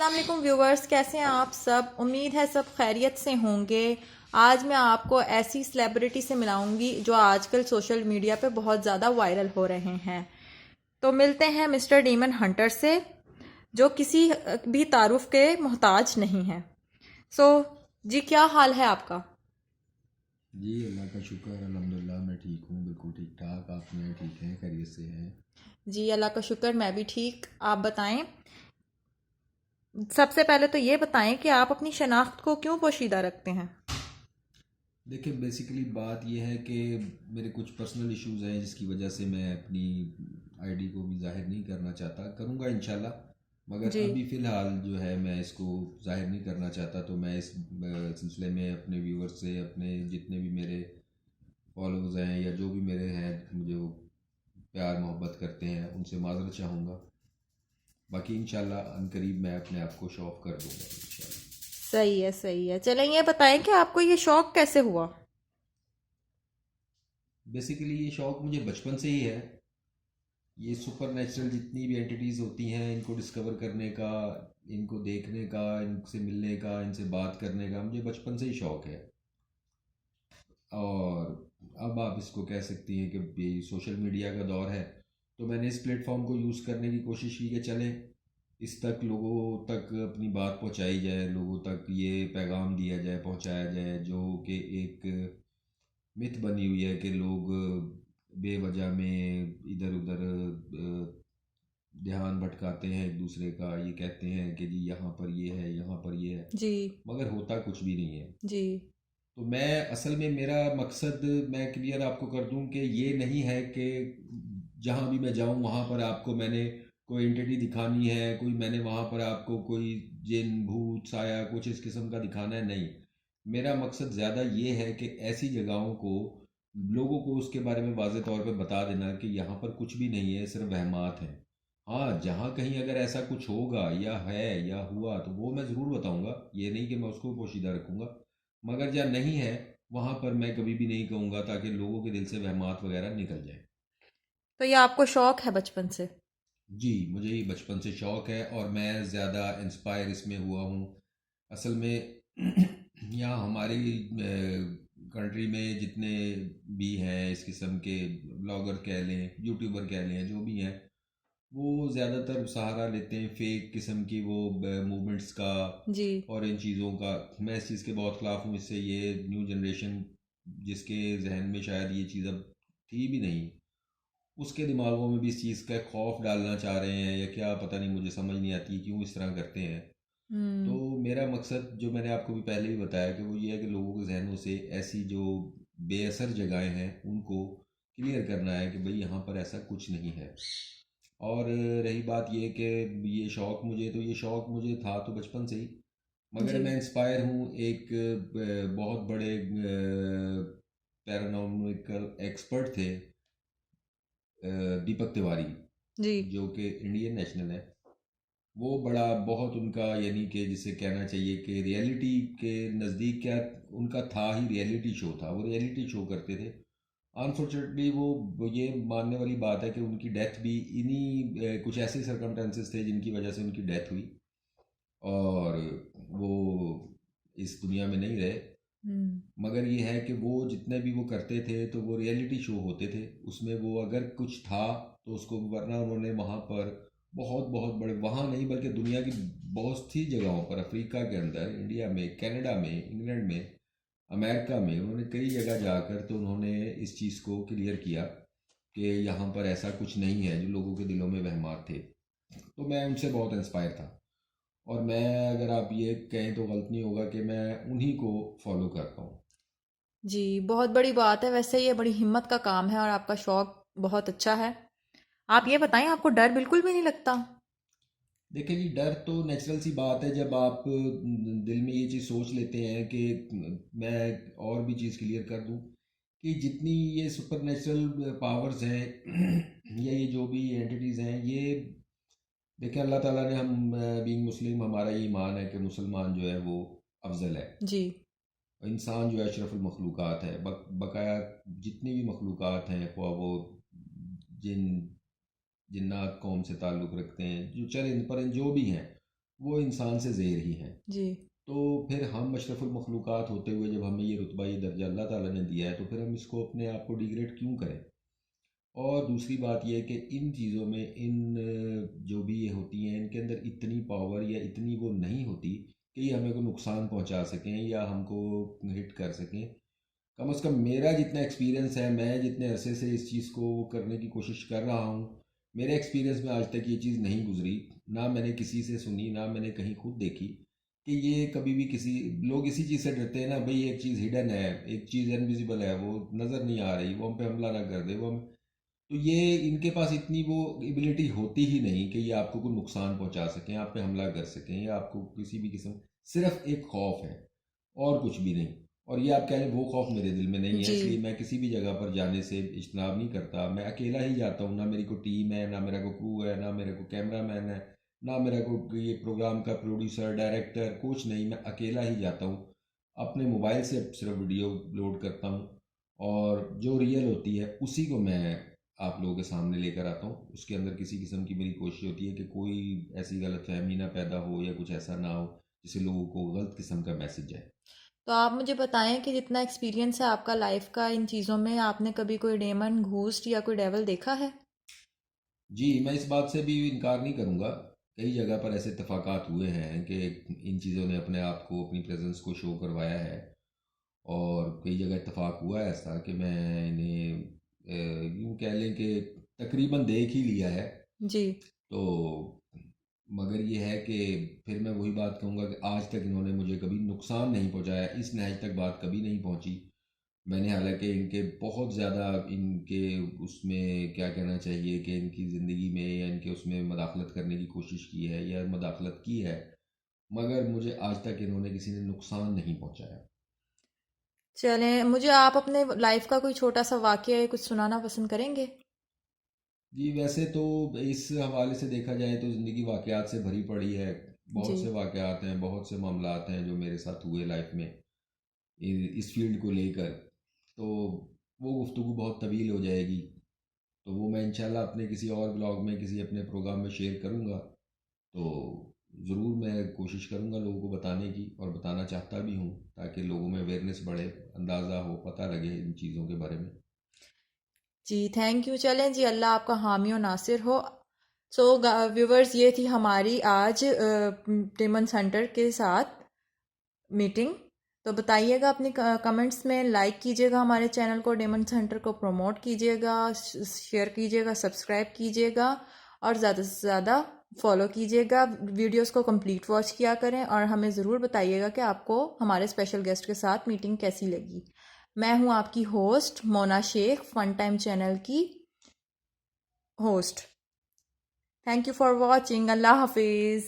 अस्सलाम वालेकुम व्यूवर्स, कैसे हैं आप सब। उम्मीद है सब खैरियत से होंगे। आज मैं आपको ऐसी सेलिब्रिटी से मिलाऊंगी जो आजकल सोशल मीडिया पे बहुत ज़्यादा वायरल हो रहे हैं। तो मिलते हैं मिस्टर डीमन हंटर से, जो किसी भी तारुफ के मोहताज नहीं है। सो जी, क्या हाल है आपका? जी अल्लाह का शुक्र अल्हम्दुलिल्लाह मैं ठीक हूँ, बिल्कुल ठीक ठाक। आप सुनाएं, ठीक हैं, खैरियत से हैं? जी अल्लाह का शुक्र, मैं भी ठीक। आप बताएं, सबसे पहले तो ये बताएं कि आप अपनी शनाख्त को क्यों पोशीदा रखते हैं। देखिए, बेसिकली बात यह है कि मेरे कुछ पर्सनल इश्यूज हैं जिसकी वजह से मैं अपनी आईडी को भी जाहिर नहीं करना चाहता। करूँगा इंशाल्लाह, मगर जी। अभी फ़िलहाल जो है मैं इसको जाहिर नहीं करना चाहता। तो मैं इस सिलसिले में अपने व्यूवर्स से, अपने जितने भी मेरे फॉलोअर्स हैं या जो भी मेरे हैं मुझे वो प्यार मोहब्बत करते हैं, उनसे माज़रत चाहूँगा। बाकी इंशाल्लाह अनकरीब मैं अपने आप को शो ऑफ कर दूंगा इंशाल्लाह। सही है, सही है। चलें, ये बताएं कि आपको ये शौक कैसे हुआ। बेसिकली ये शौक मुझे बचपन से ही है। ये सुपर नेचुरल जितनी भी एंटिटीज़ होती हैं, इनको डिस्कवर करने का, इनको देखने का, इनसे मिलने का, इनसे बात करने का मुझे बचपन से ही शौक है। और अब आप इसको कह सकती हैं कि ये सोशल मीडिया का दौर है, तो मैंने इस प्लेटफॉर्म को यूज़ करने की कोशिश की कि चलें इस तक, लोगों तक अपनी बात पहुंचाई जाए, लोगों तक ये पैगाम दिया जाए, पहुंचाया जाए, जो कि एक मिथ बनी हुई है कि लोग बेवजह में इधर उधर ध्यान भटकाते हैं एक दूसरे का। ये कहते हैं कि जी यहाँ पर ये है, यहाँ पर ये है, जी। मगर होता कुछ भी नहीं है। जी। तो मैं असल में मेरा मकसद मैं क्लियर आपको कर दूं कि ये नहीं है कि जहाँ भी मैं जाऊँ वहाँ पर आपको मैंने कोई एंटिटी दिखानी है, कोई मैंने वहाँ पर आपको कोई जिन भूत साया कुछ इस किस्म का दिखाना है, नहीं। मेरा मकसद ज़्यादा ये है कि ऐसी जगहों को, लोगों को उसके बारे में वाज़े तौर पे बता देना कि यहाँ पर कुछ भी नहीं है, सिर्फ वहमात हैं। हाँ, जहाँ कहीं अगर ऐसा कुछ होगा या है या हुआ तो वो मैं ज़रूर बताऊँगा, ये नहीं कि मैं उसको पोशीदा रखूँगा। मगर जहाँ नहीं है वहाँ पर मैं कभी भी नहीं कहूँगा, ताकि लोगों के दिल से वहमात वगैरह निकल जाए। तो ये आपको शौक है बचपन से? जी, मुझे ये बचपन से शौक़ है और मैं ज़्यादा इंस्पायर इसमें हुआ हूँ। असल में यहाँ हमारी कंट्री में जितने भी हैं इस किस्म के ब्लॉगर कह लें, यूट्यूबर कह लें, जो भी हैं, वो ज़्यादातर सहारा लेते हैं फेक किस्म की वो मूवमेंट्स का जी। और इन चीज़ों का। मैं इस चीज़ के बहुत ख़िलाफ़ हूँ। इससे ये न्यू जनरेशन जिसके जहन में शायद ये चीज़ अब थी भी नहीं, उसके दिमागों में भी इस चीज़ का खौफ डालना चाह रहे हैं या क्या पता नहीं, मुझे समझ नहीं आती क्यों इस तरह करते हैं। तो हम्म। मेरा मकसद जो मैंने आपको भी पहले भी बताया कि वो ये है कि लोगों के जहनों से ऐसी जो बेअसर जगहें हैं उनको क्लियर करना है कि भाई यहाँ पर ऐसा कुछ नहीं है। और रही बात ये कि ये शौक़, मुझे तो ये शौक़ मुझे था तो बचपन से ही, मगर जी। मैं इंस्पायर हूँ एक बहुत बड़े पैरानॉर्मल एक्सपर्ट थे, दीपक तिवारी, जी। जो कि इंडियन नेशनल है। वो बड़ा बहुत उनका, यानी कि जिसे कहना चाहिए कि रियलिटी के नज़दीक, क्या उनका था ही, रियलिटी शो था, वो रियलिटी शो करते थे। अनफॉर्चुनेटली वो ये मानने वाली बात है कि उनकी डेथ भी इन्हीं कुछ ऐसे सरकमस्टेंसेस थे जिनकी वजह से उनकी डेथ हुई और वो इस दुनिया में नहीं रहे। हम्म। मगर ये है कि वो जितने भी वो करते थे तो वो रियलिटी शो होते थे, उसमें वो अगर कुछ था तो उसको, वरना उन्होंने वहाँ पर बहुत बहुत बड़े, वहाँ नहीं बल्कि दुनिया की बहुत सी जगहों पर, अफ्रीका के अंदर, इंडिया में, कनाडा में, इंग्लैंड में, अमेरिका में, उन्होंने कई जगह जाकर तो उन्होंने इस चीज़ को क्लियर किया कि यहाँ पर ऐसा कुछ नहीं है जो लोगों के दिलों में वहमात थे। तो मैं उनसे बहुत इंस्पायर था और मैं, अगर आप ये कहें तो गलत नहीं होगा कि मैं उन्हीं को फॉलो करता हूँ। जी, बहुत बड़ी बात है। वैसे ये बड़ी हिम्मत का काम है और आपका शौक बहुत अच्छा है। आप ये बताएं, आपको डर बिल्कुल भी नहीं लगता? देखिए जी, डर तो नेचुरल सी बात है जब आप दिल में ये चीज़ सोच लेते हैं कि मैं और भी चीज़ क्लियर कर दूं कि जितनी ये सुपर नेचुरल पावर्स हैं या ये जो भी एंटिटीज़ हैं, ये देखिए अल्लाह ताला ने, हम बीइंग मुस्लिम, हमारा ये ईमान है कि मुसलमान जो है वो अफजल है, जी। इंसान जो है अशरफुल मखलूक़ात है। बकाया जितनी भी मखलूक़ात हैं, ख्वाह वो जिन जिन्नात कौम से ताल्लुक़ रखते हैं, जो चल इन पर जो भी हैं, वो इंसान से ज़ेर ही हैं। जी। तो फिर हम अशरफुल मखलूक़ात होते हुए जब हमें ये रुतबा ये दर्जा अल्लाह ताला ने दिया है तो फिर हम इसको अपने आप को डिग्रेड क्यों करें। और दूसरी बात यह है कि इन चीज़ों में जो भी ये होती हैं इनके अंदर इतनी पावर या इतनी वो नहीं होती कि ये हमें को नुकसान पहुंचा सकें या हमको हिट कर सकें। कम से कम मेरा जितना एक्सपीरियंस है, मैं जितने अरसे से इस चीज़ को करने की कोशिश कर रहा हूँ, मेरे एक्सपीरियंस में आज तक ये चीज़ नहीं गुजरी। ना मैंने किसी से सुनी, ना मैंने कहीं खुद देखी कि ये कभी भी किसी लोग इसी चीज़ से डरते हैं ना भाई, एक चीज़ हिडन है, एक चीज़ इनविजिबल है, वो नज़र नहीं आ रही, वो हम पे हमला ना कर दे, वो हम। तो ये इनके पास इतनी वो एबिलिटी होती ही नहीं कि ये आपको कोई नुकसान पहुंचा सकें, आप पे हमला कर सकें या आपको किसी भी किस्म। सिर्फ एक खौफ है और कुछ भी नहीं। और ये आप कह लें वो खौफ मेरे दिल में नहीं है, जी। इसलिए मैं किसी भी जगह पर जाने से इज्तनाब नहीं करता। मैं अकेला ही जाता हूँ, ना मेरी कोई टीम है, ना मेरा कोई क्रू है, ना मेरा कोई कैमरा मैन है, ना मेरा कोई ये प्रोग्राम का प्रोड्यूसर डायरेक्टर, कुछ नहीं। मैं अकेला ही जाता हूँ, अपने मोबाइल से सिर्फ वीडियो लोड करता हूँ और जो रियल होती है उसी को मैं आप लोगों के सामने लेकर आता हूँ। उसके अंदर किसी किस्म की मेरी कोशिश होती है कि कोई ऐसी गलतफहमी ना पैदा हो या कुछ ऐसा ना हो जिससे लोगों को गलत किस्म का मैसेज जाए। तो आप मुझे बताएं कि जितना एक्सपीरियंस है आपका लाइफ का इन चीज़ों में, आपने कभी कोई डेमन, घूस्ट या कोई डेवल देखा है? जी, मैं इस बात से भी इनकार नहीं करूँगा। कई जगह पर ऐसे इत्तेफाकात हुए हैं कि इन चीज़ों ने अपने आप को, अपनी प्रेजेंस को शो करवाया है। और कई जगह इत्तेफाक हुआ है ऐसा कि मैंने यूँ कह लें कि तकरीबन देख ही लिया है। जी। तो मगर ये है कि फिर मैं वही बात कहूँगा कि आज तक इन्होंने मुझे कभी नुकसान नहीं पहुँचाया, इस नहज तक बात कभी नहीं पहुँची। मैंने हालांकि इनके बहुत ज़्यादा इनके उसमें क्या कहना चाहिए कि इनकी ज़िंदगी में या इनके उसमें मदाखलत करने की कोशिश की है या मदाखलत की है, मगर मुझे आज तक इन्होंने किसी ने नुकसान नहीं पहुँचाया। चलें, मुझे आप अपने लाइफ का कोई छोटा सा वाकया या कुछ सुनाना पसंद करेंगे? जी, वैसे तो इस हवाले से देखा जाए तो ज़िंदगी वाक़यात से भरी पड़ी है। जी। बहुत से वाक़यात हैं, बहुत से मामलात हैं जो मेरे साथ हुए लाइफ में इस फील्ड को लेकर। तो वो गुफ्तगू बहुत तवील हो जाएगी। तो वो मैं इंशाल्लाह अपने किसी और ब्लॉग में, किसी अपने प्रोग्राम में शेयर करूँगा। तो ज़रूर मैं कोशिश करूँगा लोगों को बताने की, और बताना चाहता भी हूँ ताकि लोगों में अवेयरनेस बढ़े, अंदाज़ा हो, पता लगे इन चीज़ों के बारे में। जी, थैंक यू। चलें जी, अल्लाह आपका हामी और नासिर हो। सो व्यूवर्स, ये थी हमारी आज डेमन सेंटर के साथ मीटिंग। तो बताइएगा अपने कमेंट्स में, लाइक कीजिएगा हमारे चैनल को, डेमन सेंटर को प्रमोट कीजिएगा, शेयर कीजिएगा, सब्सक्राइब कीजिएगा और ज़्यादा से ज़्यादा फॉलो कीजिएगा। वीडियोस को कंप्लीट वॉच किया करें और हमें ज़रूर बताइएगा कि आपको हमारे स्पेशल गेस्ट के साथ मीटिंग कैसी लगी। मैं हूँ आपकी host Mona Shaikh, fun time channel की host. Thank you for watching. अल्लाह हाफिज़।